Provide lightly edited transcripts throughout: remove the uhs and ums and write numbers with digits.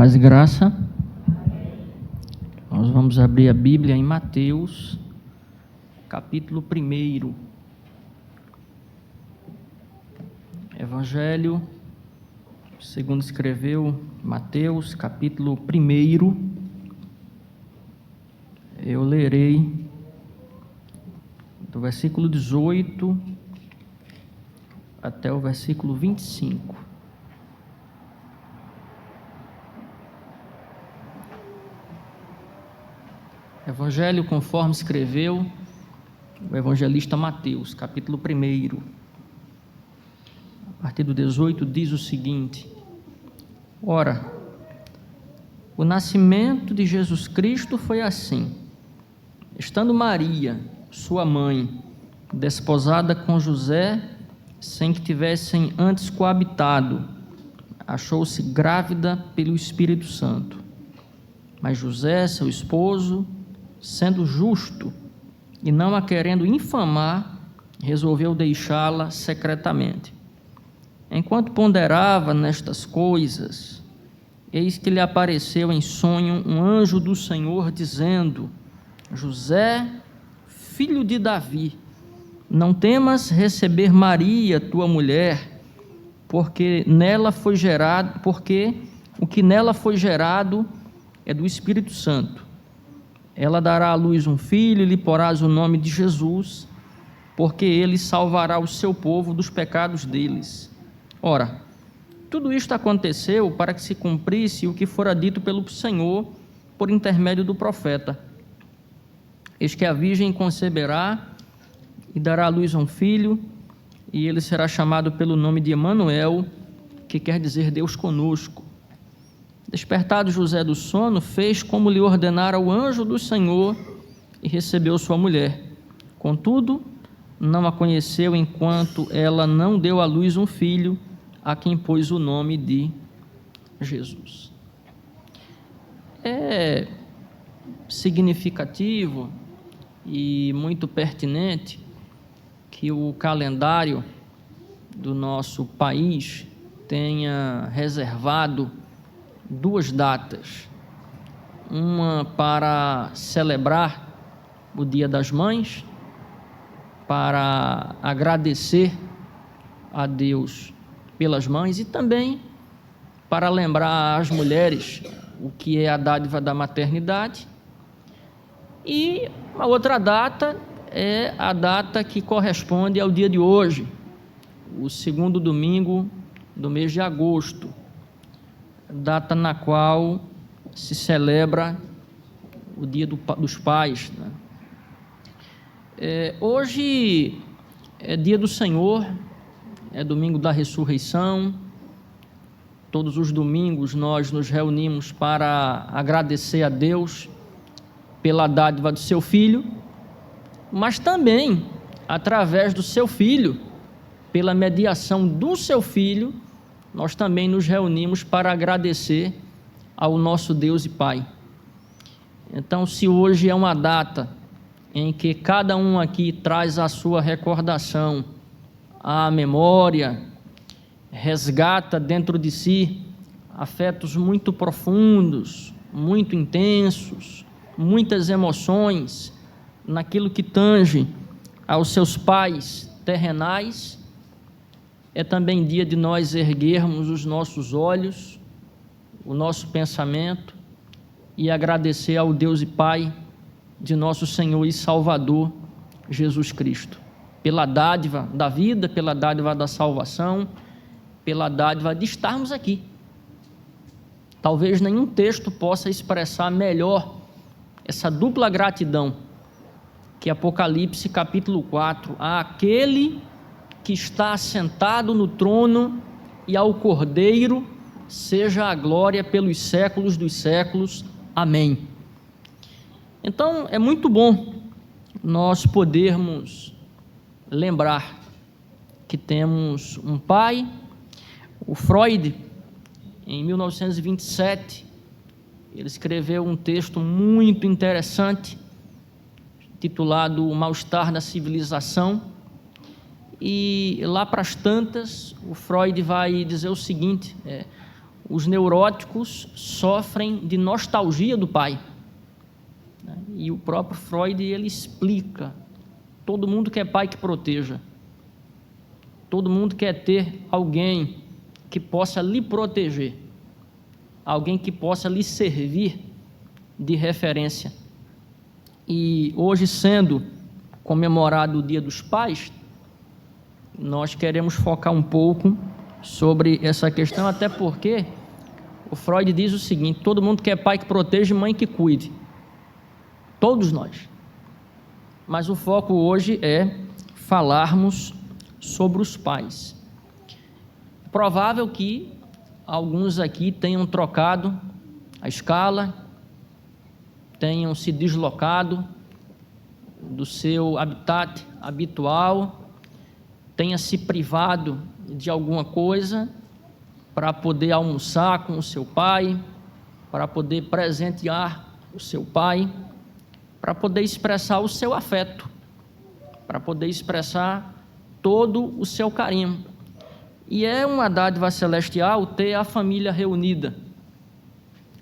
Paz e graça. Nós vamos abrir a Bíblia em Mateus, capítulo 1. Evangelho, segundo escreveu Mateus, capítulo 1. Eu lerei do versículo 18 até o versículo 25. Evangelho conforme escreveu o evangelista Mateus, capítulo 1. A partir do 18 diz o seguinte: Ora, o nascimento de Jesus Cristo foi assim. Estando Maria, sua mãe, desposada com José, sem que tivessem antes coabitado, achou-se grávida pelo Espírito Santo. Mas José, seu esposo, sendo justo e não a querendo infamar, resolveu deixá-la secretamente. Enquanto ponderava nestas coisas, eis que lhe apareceu em sonho um anjo do Senhor, dizendo: José, filho de Davi, não temas receber Maria, tua mulher, porque o que nela foi gerado é do Espírito Santo. Ela dará à luz um filho e lhe porás o nome de Jesus, porque ele salvará o seu povo dos pecados deles. Ora, tudo isto aconteceu para que se cumprisse o que fora dito pelo Senhor por intermédio do profeta. Eis que a virgem conceberá e dará à luz um filho, e ele será chamado pelo nome de Emanuel, que quer dizer Deus conosco. Despertado José do sono, fez como lhe ordenara o anjo do Senhor e recebeu sua mulher. Contudo, não a conheceu enquanto ela não deu à luz um filho, a quem pôs o nome de Jesus. É significativo e muito pertinente que o calendário do nosso país tenha reservado duas datas, uma para celebrar o Dia das Mães, para agradecer a Deus pelas mães, e também para lembrar às mulheres o que é a dádiva da maternidade. E a outra data é a data que corresponde ao dia de hoje, o segundo domingo do mês de agosto, data na qual se celebra o Dia dos Pais, né? Hoje é Dia do Senhor, é domingo da ressurreição. Todos os domingos nós nos reunimos para agradecer a Deus pela dádiva do seu Filho, mas também, através do seu Filho, pela mediação do seu Filho, nós também nos reunimos para agradecer ao nosso Deus e Pai. Então, se hoje é uma data em que cada um aqui traz a sua recordação à memória, resgata dentro de si afetos muito profundos, muito intensos, muitas emoções naquilo que tange aos seus pais terrenais, é também dia de nós erguermos os nossos olhos, o nosso pensamento e agradecer ao Deus e Pai de nosso Senhor e Salvador Jesus Cristo, pela dádiva da vida, pela dádiva da salvação, pela dádiva de estarmos aqui. Talvez nenhum texto possa expressar melhor essa dupla gratidão que Apocalipse capítulo 4, àquele que está assentado no trono e ao Cordeiro seja a glória pelos séculos dos séculos. Amém. Então, é muito bom nós podermos lembrar que temos um pai. O Freud, em 1927, ele escreveu um texto muito interessante, titulado O Mal-Estar da Civilização, e lá para as tantas, o Freud vai dizer o seguinte: os neuróticos sofrem de nostalgia do pai. E o próprio Freud, ele explica: todo mundo quer pai que proteja, todo mundo quer ter alguém que possa lhe proteger, alguém que possa lhe servir de referência. E hoje, sendo comemorado o Dia dos Pais, nós queremos focar um pouco sobre essa questão, até porque o Freud diz o seguinte: todo mundo quer pai que proteja e mãe que cuide, todos nós. Mas o foco hoje é falarmos sobre os pais. É provável que alguns aqui tenham trocado a escala, tenham se deslocado do seu habitat habitual, tenha se privado de alguma coisa para poder almoçar com o seu pai, para poder presentear o seu pai, para poder expressar o seu afeto, para poder expressar todo o seu carinho. E é uma dádiva celestial ter a família reunida.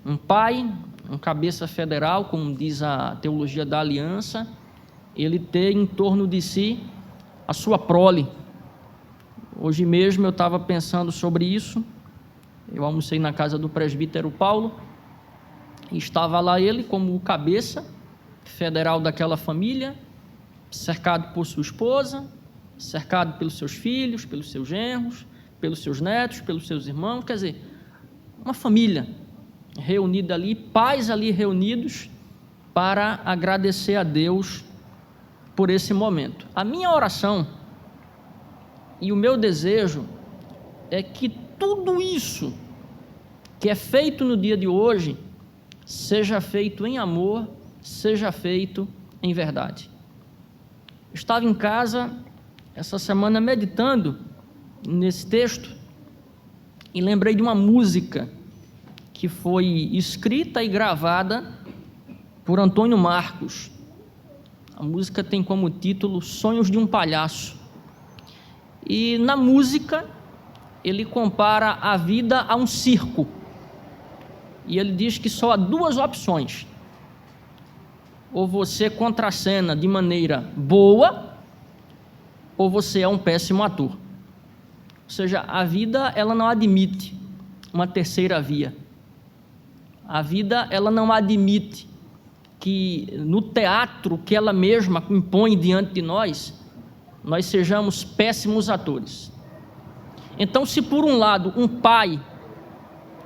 Um pai, um cabeça federal, como diz a teologia da aliança, ele ter em torno de si a sua prole. Hoje mesmo eu estava pensando sobre isso. Eu almocei na casa do presbítero Paulo e estava lá ele como o cabeça federal daquela família, cercado por sua esposa, cercado pelos seus filhos, pelos seus genros, pelos seus netos, pelos seus irmãos, quer dizer, uma família reunida ali, pais ali reunidos para agradecer a Deus por esse momento. A minha oração e o meu desejo é que tudo isso que é feito no dia de hoje seja feito em amor, seja feito em verdade. Estava em casa essa semana meditando nesse texto e lembrei de uma música que foi escrita e gravada por Antônio Marcos. A música tem como título Sonhos de um Palhaço. E na música ele compara a vida a um circo. E ele diz que só há duas opções: ou você contracena de maneira boa, ou você é um péssimo ator. Ou seja, a vida, ela não admite uma terceira via. A vida, ela não admite que no teatro que ela mesma impõe diante de nós sejamos péssimos atores. Então, se por um lado um pai,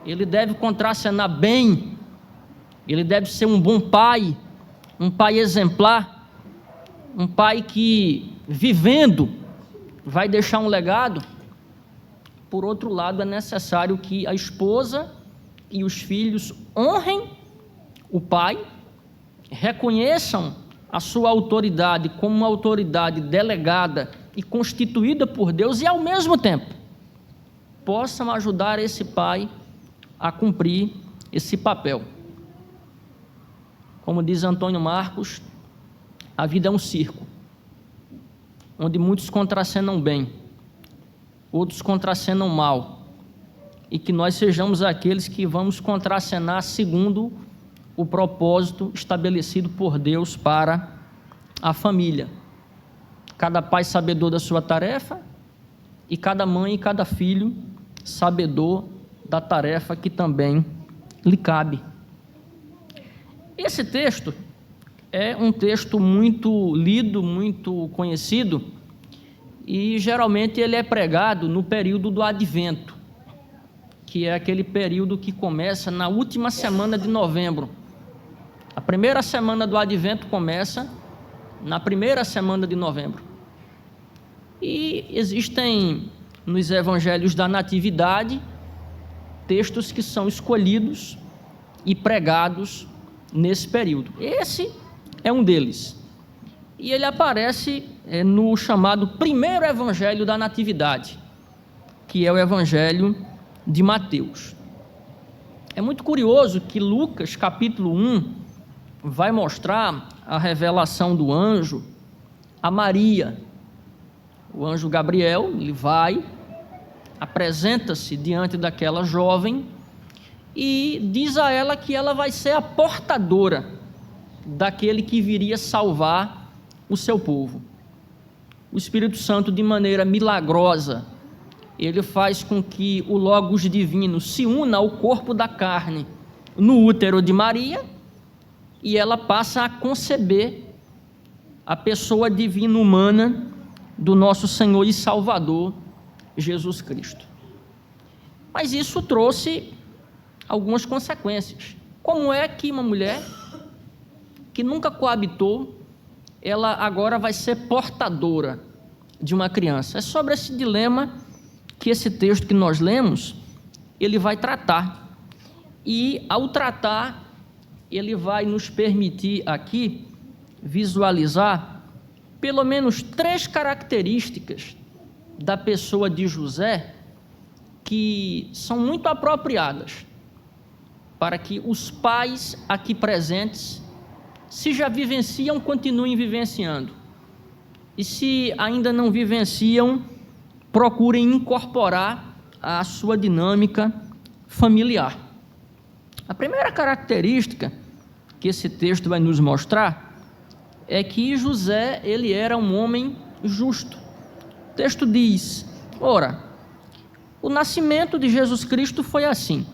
ele deve contracenar bem, ele deve ser um bom pai, um pai exemplar, um pai que, vivendo, vai deixar um legado. Por outro lado, é necessário que a esposa e os filhos honrem o pai, reconheçam a sua autoridade como uma autoridade delegada e constituída por Deus, e ao mesmo tempo possam ajudar esse pai a cumprir esse papel. Como diz Antônio Marcos, a vida é um circo, onde muitos contracenam bem, outros contracenam mal, e que nós sejamos aqueles que vamos contracenar segundo o propósito estabelecido por Deus para a família. Cada pai sabedor da sua tarefa, e cada mãe e cada filho sabedor da tarefa que também lhe cabe. Esse texto é um texto muito lido, muito conhecido, e geralmente ele é pregado no período do Advento, que é aquele período que começa na última semana de novembro. A primeira semana do Advento começa na primeira semana de novembro. E existem nos evangelhos da Natividade textos que são escolhidos e pregados nesse período. Esse é um deles. E ele aparece no chamado primeiro evangelho da Natividade, que é o evangelho de Mateus. É muito curioso que Lucas, capítulo 1, vai mostrar a revelação do anjo a Maria. O anjo Gabriel, ele vai, apresenta-se diante daquela jovem e diz a ela que ela vai ser a portadora daquele que viria salvar o seu povo. O Espírito Santo, de maneira milagrosa, ele faz com que o Logos divino se una ao corpo da carne no útero de Maria, e ela passa a conceber a pessoa divina humana do nosso Senhor e Salvador, Jesus Cristo. Mas isso trouxe algumas consequências. Como é que uma mulher que nunca coabitou, ela agora vai ser portadora de uma criança? É sobre esse dilema que esse texto que nós lemos, ele vai tratar. E ao tratar, ele vai nos permitir aqui visualizar pelo menos 3 características da pessoa de José que são muito apropriadas para que os pais aqui presentes, se já vivenciam, continuem vivenciando, e se ainda não vivenciam, procurem incorporar a sua dinâmica familiar. A primeira característica que esse texto vai nos mostrar é que José, ele era um homem justo. O texto diz: ora, o nascimento de Jesus Cristo foi assim: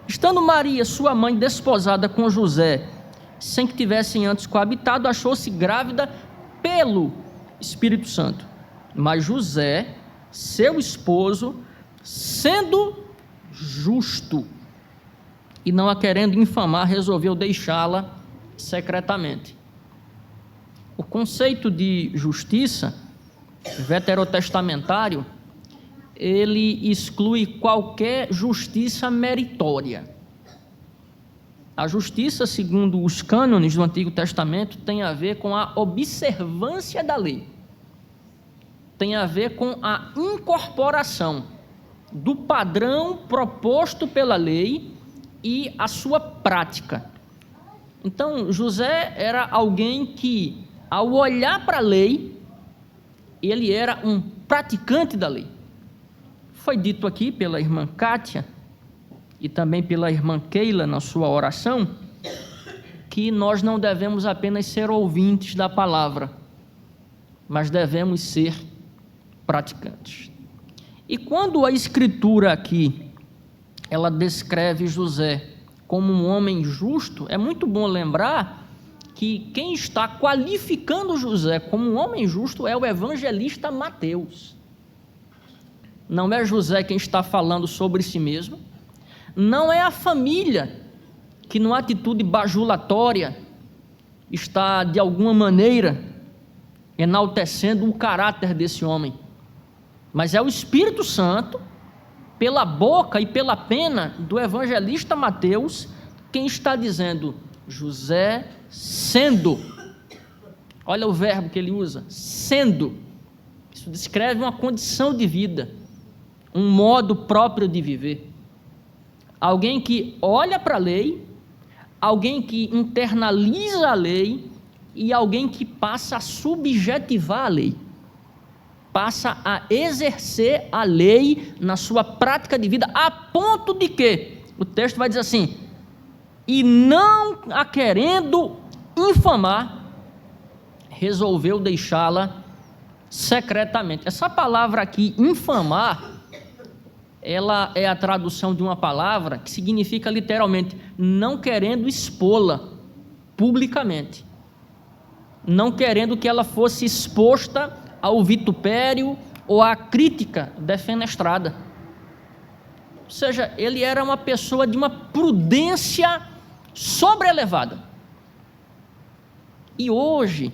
estando Maria, sua mãe, desposada com José, sem que tivessem antes coabitado, achou-se grávida pelo Espírito Santo. Mas José, seu esposo, sendo justo e não a querendo infamar, resolveu deixá-la secretamente. O conceito de justiça veterotestamentário, ele exclui qualquer justiça meritória. A justiça, segundo os cânones do Antigo Testamento, tem a ver com a observância da lei, tem a ver com a incorporação do padrão proposto pela lei e a sua prática. Então, José era alguém que, ao olhar para a lei, ele era um praticante da lei. Foi dito aqui pela irmã Kátia e também pela irmã Keila na sua oração, que nós não devemos apenas ser ouvintes da palavra, mas devemos ser praticantes. E quando a Escritura aqui, ela descreve José como um homem justo, é muito bom lembrar que quem está qualificando José como um homem justo é o evangelista Mateus. Não é José quem está falando sobre si mesmo, não é a família que, numa atitude bajulatória, está de alguma maneira enaltecendo o caráter desse homem, mas é o Espírito Santo, pela boca e pela pena do evangelista Mateus, quem está dizendo: José sendo. Olha o verbo que ele usa, sendo. Isso descreve uma condição de vida, um modo próprio de viver. Alguém que olha para a lei, alguém que internaliza a lei e alguém que passa a subjetivar a lei, passa a exercer a lei na sua prática de vida, a ponto de que, o texto vai dizer assim, e não a querendo infamar, resolveu deixá-la secretamente. Essa palavra aqui, infamar, ela é a tradução de uma palavra que significa literalmente, não querendo expô-la publicamente, não querendo que ela fosse exposta ao vitupério ou à crítica defenestrada. Ou seja, ele era uma pessoa de uma prudência sobrelevada. E hoje,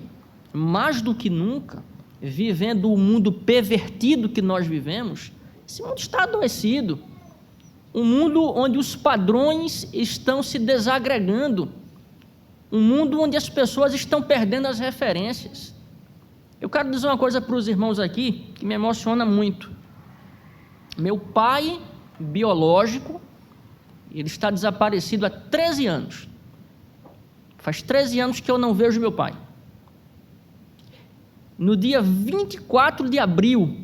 mais do que nunca, vivendo o mundo pervertido que nós vivemos, esse mundo está adoecido, um mundo onde os padrões estão se desagregando, um mundo onde as pessoas estão perdendo as referências. Eu quero dizer uma coisa para os irmãos aqui, que me emociona muito. Meu pai biológico, ele está desaparecido há 13 anos. Faz 13 anos que eu não vejo meu pai. No dia 24 de abril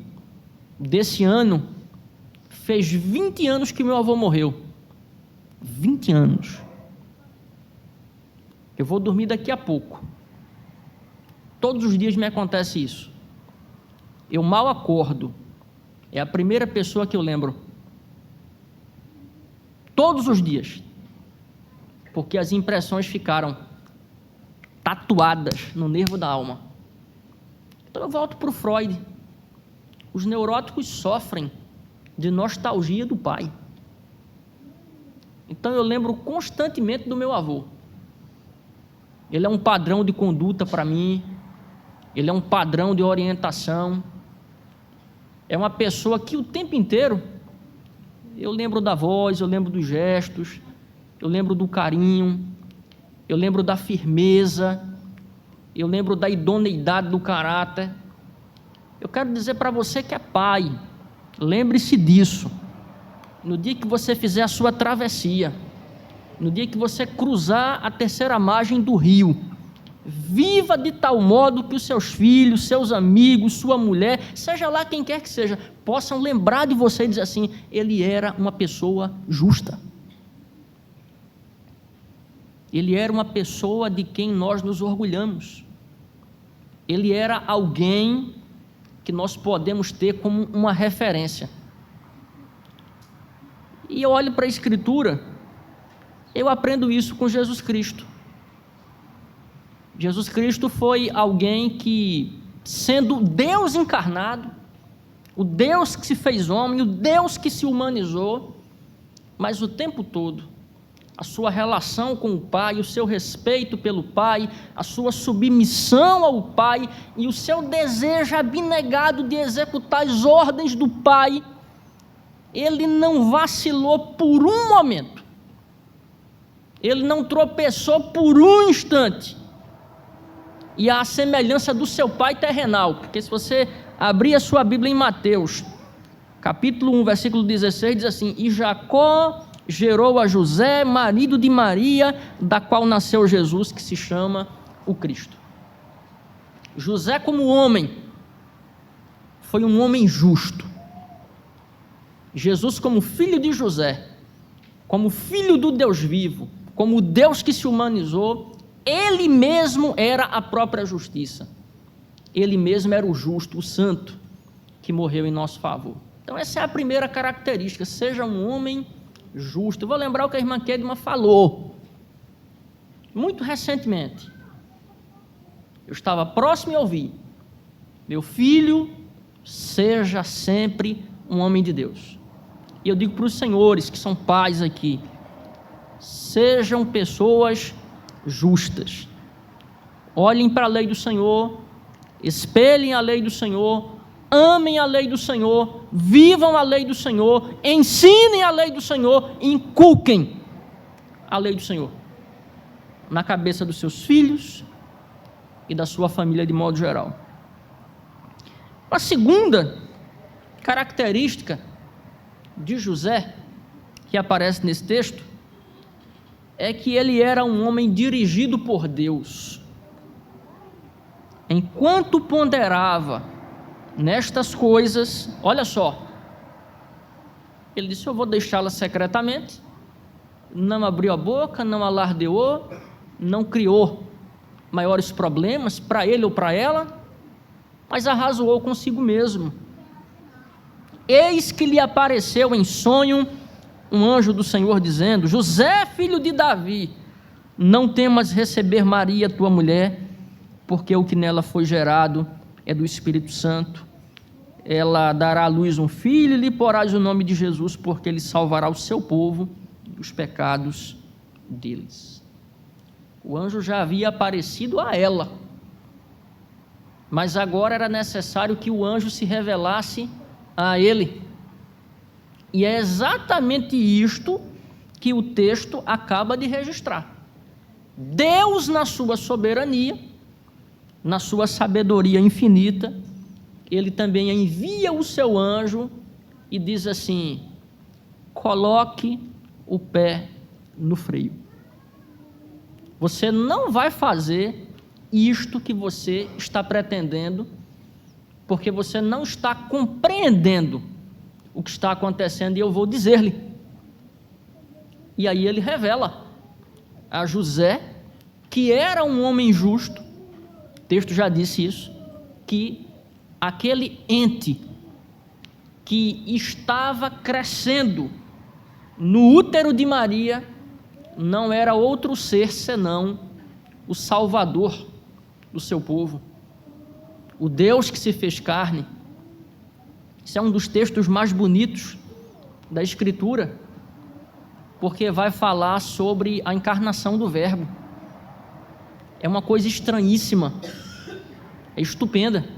desse ano, fez 20 anos que meu avô morreu. 20 anos. Eu vou dormir daqui a pouco. Todos os dias me acontece isso. Eu mal acordo. É a primeira pessoa que eu lembro. Todos os dias. Porque as impressões ficaram tatuadas no nervo da alma. Então eu volto para o Freud. Os neuróticos sofrem de nostalgia do pai. Então eu lembro constantemente do meu avô. Ele é um padrão de conduta para mim, ele é um padrão de orientação, é uma pessoa que o tempo inteiro eu lembro da voz, eu lembro dos gestos, eu lembro do carinho, eu lembro da firmeza, eu lembro da idoneidade do caráter. Eu quero dizer para você que é pai, lembre-se disso. No dia que você fizer a sua travessia, no dia que você cruzar a terceira margem do rio, viva de tal modo que os seus filhos, seus amigos, sua mulher, seja lá quem quer que seja, possam lembrar de você e dizer assim: ele era uma pessoa justa. Ele era uma pessoa de quem nós nos orgulhamos. Ele era alguém que nós podemos ter como uma referência. E eu olho para a Escritura, eu aprendo isso com Jesus Cristo. Jesus Cristo foi alguém que, sendo Deus encarnado, o Deus que se fez homem, o Deus que se humanizou, mas o tempo todo, a sua relação com o Pai, o seu respeito pelo Pai, a sua submissão ao Pai e o seu desejo abnegado de executar as ordens do Pai, ele não vacilou por um momento, ele não tropeçou por um instante, e à semelhança do seu pai terrenal, porque se você abrir a sua Bíblia em Mateus, capítulo 1, versículo 16, diz assim: e Jacó gerou a José, marido de Maria, da qual nasceu Jesus, que se chama o Cristo. José, como homem, foi um homem justo. Jesus, como filho de José, como filho do Deus vivo, como Deus que se humanizou, ele mesmo era a própria justiça. Ele mesmo era o justo, o santo, que morreu em nosso favor. Então essa é a primeira característica: seja um homem justo. Eu vou lembrar o que a irmã Kedma falou muito recentemente. Eu estava próximo e ouvi: meu filho, seja sempre um homem de Deus. E eu digo para os senhores que são pais aqui: sejam pessoas justas. Olhem para a lei do Senhor, espelhem a lei do Senhor, amem a lei do Senhor, vivam a lei do Senhor, ensinem a lei do Senhor, inculquem a lei do Senhor na cabeça dos seus filhos e da sua família de modo geral. A segunda característica de José, que aparece nesse texto, é que ele era um homem dirigido por Deus. Enquanto ponderava nestas coisas, olha só, ele disse: eu vou deixá-la secretamente, não abriu a boca, não alardeou, não criou maiores problemas para ele ou para ela, mas arrazoou consigo mesmo. Eis que lhe apareceu em sonho um anjo do Senhor, dizendo: José, filho de Davi, não temas receber Maria, tua mulher, porque o que nela foi gerado é do Espírito Santo. Ela dará à luz um filho e lhe porás o nome de Jesus, porque ele salvará o seu povo dos pecados deles. O anjo já havia aparecido a ela, mas agora era necessário que o anjo se revelasse a ele. E é exatamente isto que o texto acaba de registrar. Deus, na sua soberania, na sua sabedoria infinita, ele também envia o seu anjo e diz assim: coloque o pé no freio. Você não vai fazer isto que você está pretendendo, porque você não está compreendendo o que está acontecendo, e eu vou dizer-lhe. E aí ele revela a José, que era um homem justo, o texto já disse isso, que aquele ente que estava crescendo no útero de Maria não era outro ser senão o Salvador do seu povo, o Deus que se fez carne. Isso é um dos textos mais bonitos da Escritura, porque vai falar sobre a encarnação do Verbo. É uma coisa estranhíssima, é estupenda.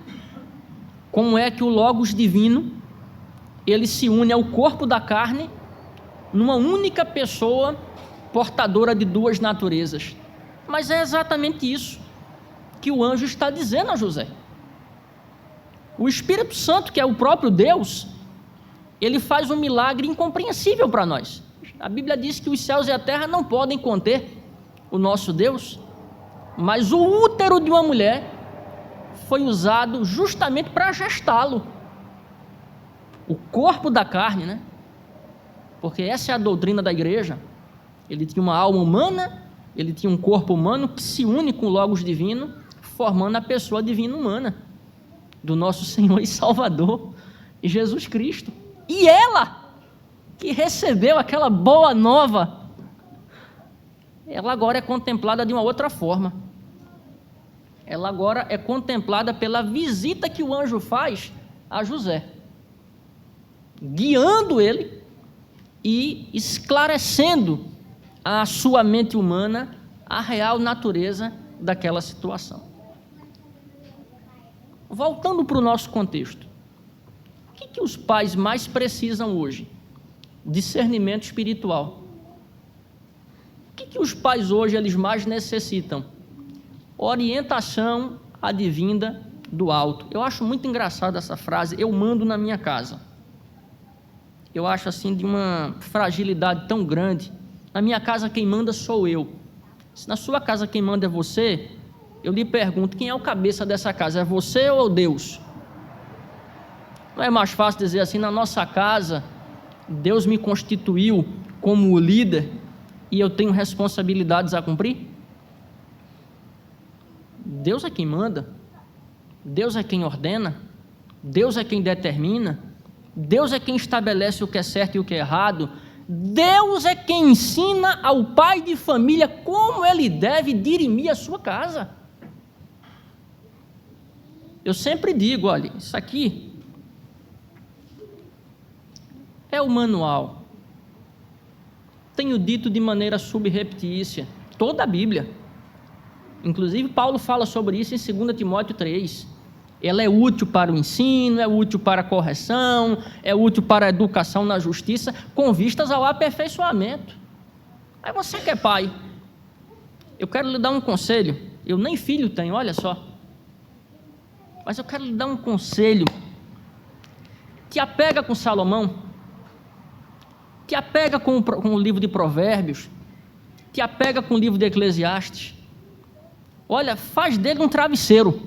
Como é que o Logos divino, ele se une ao corpo da carne numa única pessoa portadora de duas naturezas? Mas é exatamente isso que o anjo está dizendo a José. O Espírito Santo, que é o próprio Deus, ele faz um milagre incompreensível para nós. A Bíblia diz que os céus e a terra não podem conter o nosso Deus, mas o útero de uma mulher foi usado justamente para gestá-lo. O corpo da carne, né? Porque essa é a doutrina da igreja. Ele tinha uma alma humana, ele tinha um corpo humano que se une com o Logos divino, formando a pessoa divina humana do nosso Senhor e Salvador, Jesus Cristo. E ela, que recebeu aquela boa nova, ela agora é contemplada de uma outra forma. Ela agora é contemplada pela visita que o anjo faz a José, guiando ele e esclarecendo à sua mente humana a real natureza daquela situação. Voltando para o nosso contexto, o que os pais mais precisam hoje? Discernimento espiritual. O que os pais hoje eles mais necessitam? Orientação advinda do alto. Eu acho muito engraçada essa frase, eu mando na minha casa. Eu acho assim de uma fragilidade tão grande. Na minha casa quem manda sou eu. Se na sua casa quem manda é você, eu lhe pergunto, quem é o cabeça dessa casa? É você ou Deus? Não é mais fácil dizer assim, na nossa casa, Deus me constituiu como o líder e eu tenho responsabilidades a cumprir? Deus é quem manda, Deus é quem ordena, Deus é quem determina, Deus é quem estabelece o que é certo e o que é errado, Deus é quem ensina ao pai de família como ele deve dirimir a sua casa. Eu sempre digo, olha, isso aqui é o manual. Tenho dito de maneira subreptícia, toda a Bíblia. Inclusive Paulo fala sobre isso em 2 Timóteo 3. Ela é útil para o ensino, é útil para a correção, é útil para a educação na justiça, com vistas ao aperfeiçoamento. Aí você que é pai, eu quero lhe dar um conselho. Eu nem filho tenho, olha só. Mas eu quero lhe dar um conselho. Te apega com Salomão, te apega com o livro de Provérbios, te apega com o livro de Eclesiastes. Olha, faz dele um travesseiro,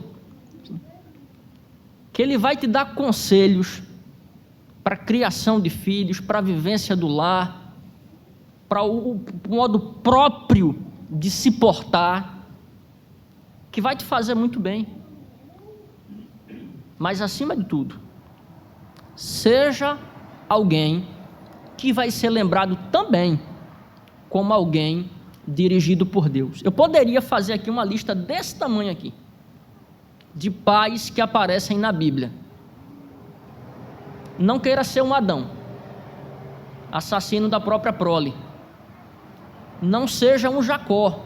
que ele vai te dar conselhos para a criação de filhos, para a vivência do lar, para o modo próprio de se portar, que vai te fazer muito bem. Mas acima de tudo, seja alguém que vai ser lembrado também como alguém dirigido por Deus. Eu poderia fazer aqui uma lista desse tamanho aqui, de pais que aparecem na Bíblia. Não queira ser um Adão, assassino da própria prole. Não seja um Jacó,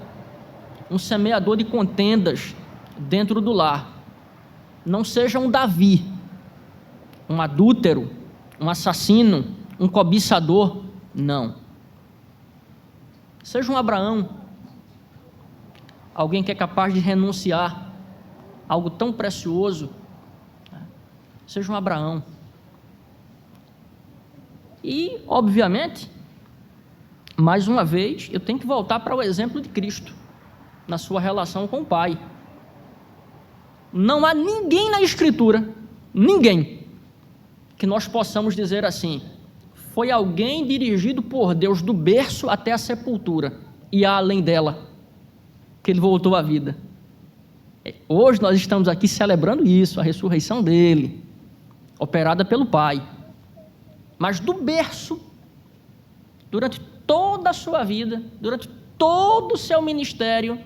um semeador de contendas dentro do lar. Não seja um Davi, um adúltero, um assassino, um cobiçador. Não. Seja um Abraão, alguém que é capaz de renunciar a algo tão precioso. Seja um Abraão. E, obviamente, mais uma vez, eu tenho que voltar para o exemplo de Cristo, na sua relação com o Pai. Não há ninguém na Escritura, ninguém, que nós possamos dizer assim, foi alguém dirigido por Deus do berço até a sepultura e além dela, que ele voltou à vida. Hoje nós estamos aqui celebrando isso, a ressurreição dele, operada pelo Pai. Mas do berço, durante toda a sua vida, durante todo o seu ministério,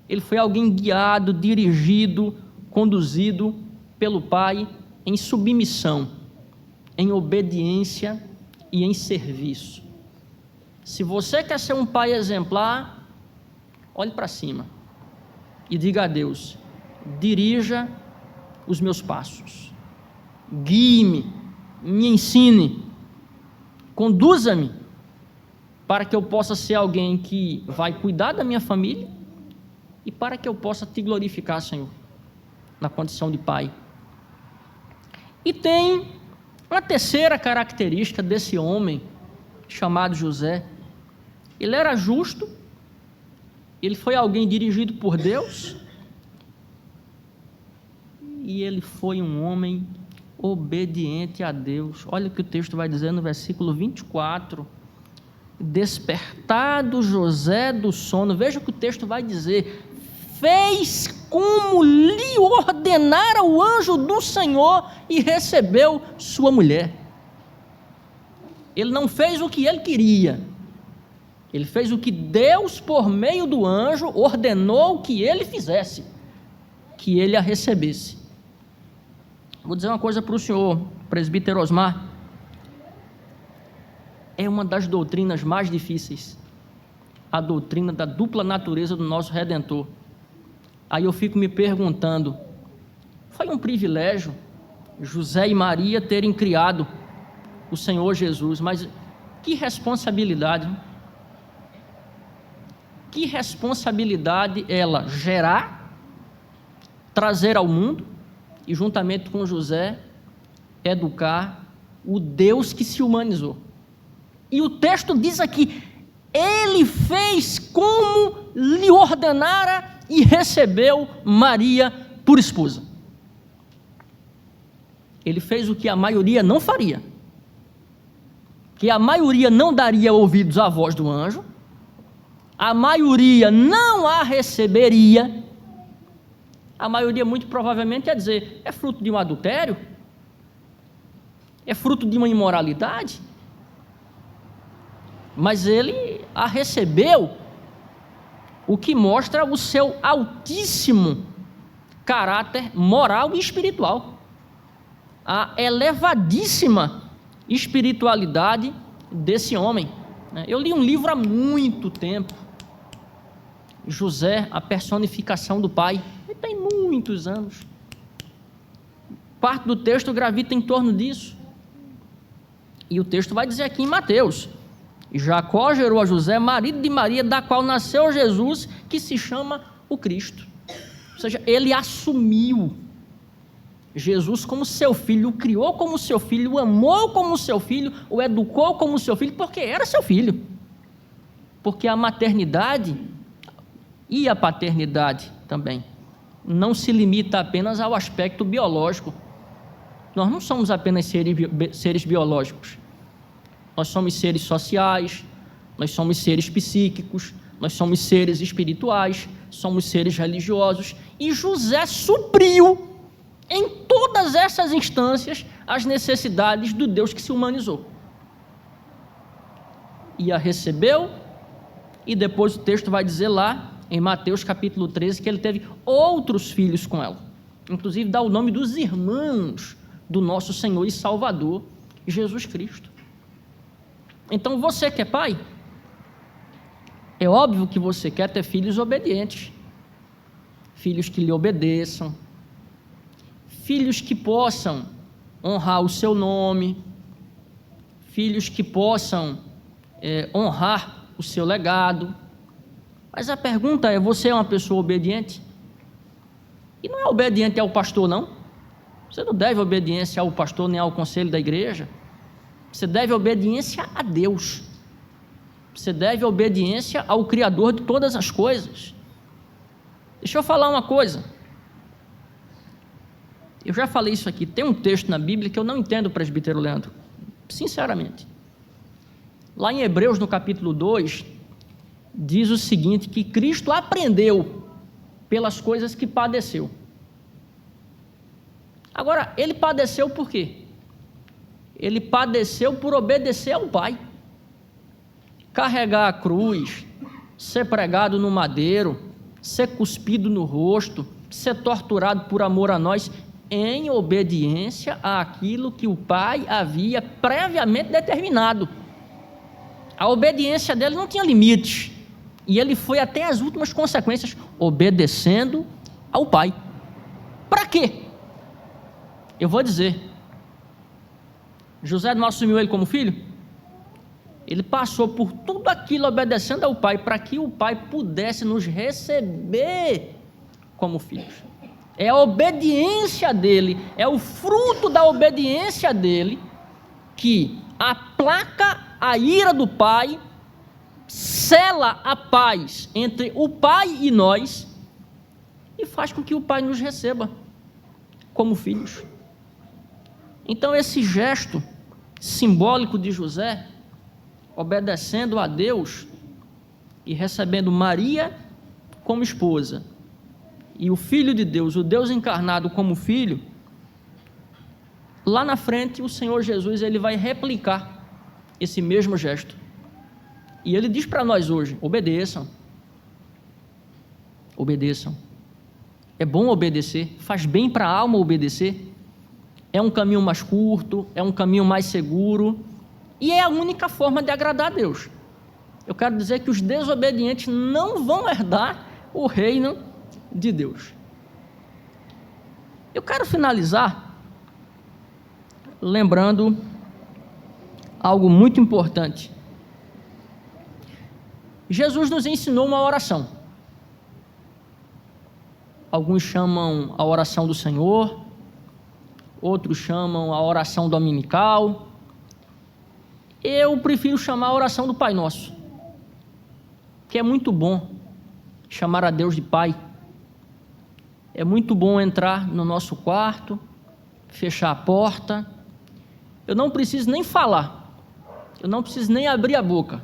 ele foi alguém guiado, dirigido, conduzido pelo Pai em submissão, em obediência e em serviço. Se você quer ser um pai exemplar, olhe para cima e diga a Deus: dirija os meus passos, guie-me, me ensine, conduza-me, para que eu possa ser alguém que vai cuidar da minha família e para que eu possa te glorificar, Senhor, na condição de pai. E tem uma terceira característica desse homem chamado José. Ele era justo, ele foi alguém dirigido por Deus e ele foi um homem obediente a Deus. Olha o que o texto vai dizer no versículo 24: despertado José do sono, veja o que o texto vai dizer: fez como lhe ordenara o anjo do Senhor e recebeu sua mulher. Ele não fez o que ele queria, ele fez o que Deus, por meio do anjo, ordenou que ele fizesse, que ele a recebesse. Vou dizer uma coisa para o senhor, presbítero Osmar: é uma das doutrinas mais difíceis, a doutrina da dupla natureza do nosso Redentor. Aí eu fico me perguntando, foi um privilégio José e Maria terem criado o Senhor Jesus, mas que responsabilidade, que responsabilidade ela gerar, trazer ao mundo e juntamente com José educar o Deus que se humanizou. E o texto diz aqui: ele fez como lhe ordenara e recebeu Maria por esposa. Ele fez o que a maioria não faria, que a maioria não daria ouvidos à voz do anjo, a maioria não a receberia, a maioria muito provavelmente ia dizer: é fruto de um adultério, é fruto de uma imoralidade. Mas ele a recebeu, o que mostra o seu altíssimo caráter moral e espiritual, a elevadíssima espiritualidade desse homem. Eu li um livro há muito tempo, José, a personificação do pai, ele tem muitos anos, parte do texto gravita em torno disso, e o texto vai dizer aqui em Mateus: Jacó gerou a José, marido de Maria, da qual nasceu Jesus, que se chama o Cristo. Ou seja, ele assumiu Jesus como seu filho, o criou como seu filho, o amou como seu filho, o educou como seu filho, porque era seu filho. Porque a maternidade e a paternidade também não se limita apenas ao aspecto biológico. Nós não somos apenas seres biológicos. Nós somos seres sociais, nós somos seres psíquicos, nós somos seres espirituais, somos seres religiosos, e José supriu em todas essas instâncias as necessidades do Deus que se humanizou. E a recebeu, e depois o texto vai dizer lá, em Mateus capítulo 13, que ele teve outros filhos com ela, inclusive dá o nome dos irmãos do nosso Senhor e Salvador, Jesus Cristo. Então você que é pai, é óbvio que você quer ter filhos obedientes, filhos que lhe obedeçam, filhos que possam honrar o seu nome, filhos que possam honrar o seu legado. Mas a pergunta é: você é uma pessoa obediente? E não é obediente ao pastor, não. Você não deve obediência ao pastor nem ao conselho da igreja. Você deve obediência a Deus. Você deve obediência ao Criador de todas as coisas. Deixa eu falar uma coisa. Eu já falei isso aqui. Tem um texto na Bíblia que eu não entendo, presbítero Leandro, sinceramente. Lá em Hebreus, no capítulo 2, diz o seguinte, que Cristo aprendeu pelas coisas que padeceu. Agora, ele padeceu por quê? Ele padeceu por obedecer ao Pai. Carregar a cruz, ser pregado no madeiro, ser cuspido no rosto, ser torturado por amor a nós, em obediência àquilo que o Pai havia previamente determinado. A obediência dele não tinha limites, e ele foi até as últimas consequências, obedecendo ao Pai. Para quê? Eu vou dizer, José não assumiu ele como filho? Ele passou por tudo aquilo obedecendo ao Pai, para que o Pai pudesse nos receber como filhos. É a obediência dele, é o fruto da obediência dele, que aplaca a ira do Pai, sela a paz entre o Pai e nós, e faz com que o Pai nos receba como filhos. Então, esse gesto simbólico de José, obedecendo a Deus e recebendo Maria como esposa, e o Filho de Deus, o Deus encarnado como filho, lá na frente o Senhor Jesus ele vai replicar esse mesmo gesto. E ele diz para nós hoje, obedeçam. Obedeçam. É bom obedecer, faz bem para a alma obedecer. É um caminho mais curto, é um caminho mais seguro, e é a única forma de agradar a Deus. Eu quero dizer que os desobedientes não vão herdar o reino de Deus. Eu quero finalizar lembrando algo muito importante. Jesus nos ensinou uma oração. Alguns chamam a oração do Senhor, outros chamam a oração dominical. Eu prefiro chamar a oração do Pai Nosso, que é muito bom chamar a Deus de Pai. É muito bom entrar no nosso quarto, fechar a porta. Eu não preciso nem falar, eu não preciso nem abrir a boca,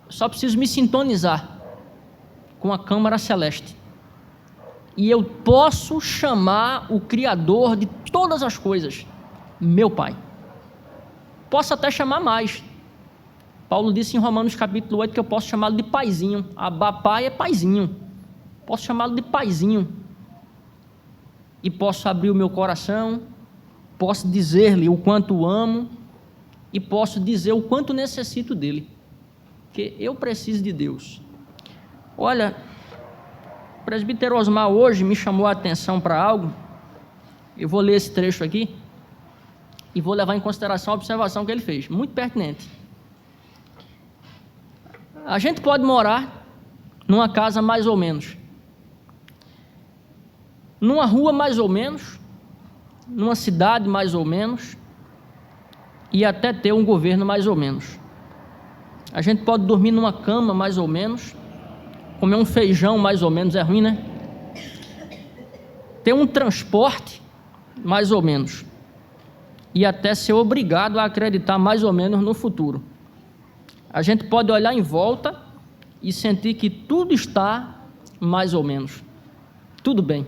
eu só preciso me sintonizar com a Câmara Celeste. E eu posso chamar o Criador de todas as coisas, meu Pai. Posso até chamar mais. Paulo disse em Romanos capítulo 8 que eu posso chamá-lo de paizinho. Abá pai é paizinho. Posso chamá-lo de paizinho. E posso abrir o meu coração, posso dizer-lhe o quanto o amo, e posso dizer o quanto necessito dele. Porque eu preciso de Deus. Olha, o presbítero Osmar hoje me chamou a atenção para algo. Eu vou ler esse trecho aqui e vou levar em consideração a observação que ele fez, muito pertinente. A gente pode morar numa casa mais ou menos, numa rua mais ou menos, numa cidade mais ou menos, e até ter um governo mais ou menos. A gente pode dormir numa cama mais ou menos, comer um feijão mais ou menos, é ruim, né? Ter um transporte mais ou menos, e até ser obrigado a acreditar mais ou menos no futuro. A gente pode olhar em volta e sentir que tudo está mais ou menos, tudo bem.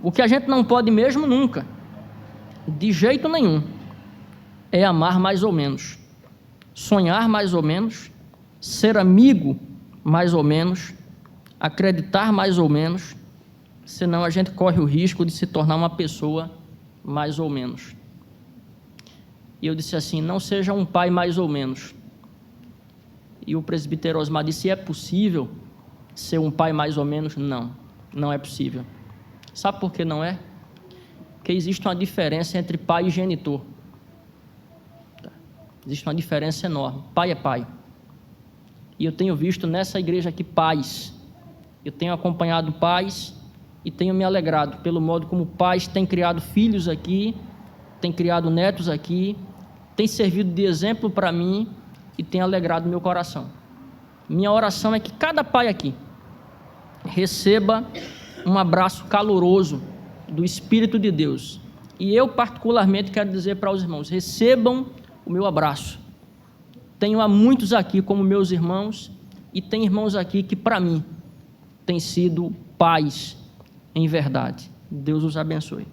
O que a gente não pode mesmo nunca, de jeito nenhum, é amar mais ou menos, sonhar mais ou menos, ser amigo mais ou menos, acreditar mais ou menos, senão a gente corre o risco de se tornar uma pessoa mais ou menos. E eu disse assim, não seja um pai mais ou menos. E o presbítero Osmar disse, é possível ser um pai mais ou menos? Não, não é possível. Sabe por que não é? Porque existe uma diferença entre pai e genitor. Existe uma diferença enorme. Pai é pai. E eu tenho visto nessa igreja aqui pais. Eu tenho acompanhado pais e tenho me alegrado pelo modo como pais têm criado filhos aqui, têm criado netos aqui, têm servido de exemplo para mim e tem alegrado meu coração. Minha oração é que cada pai aqui receba um abraço caloroso do Espírito de Deus. E eu particularmente quero dizer para os irmãos, recebam o meu abraço. tenho a muitos aqui como meus irmãos, e tem irmãos aqui que, para mim, têm sido pais em verdade. Deus os abençoe.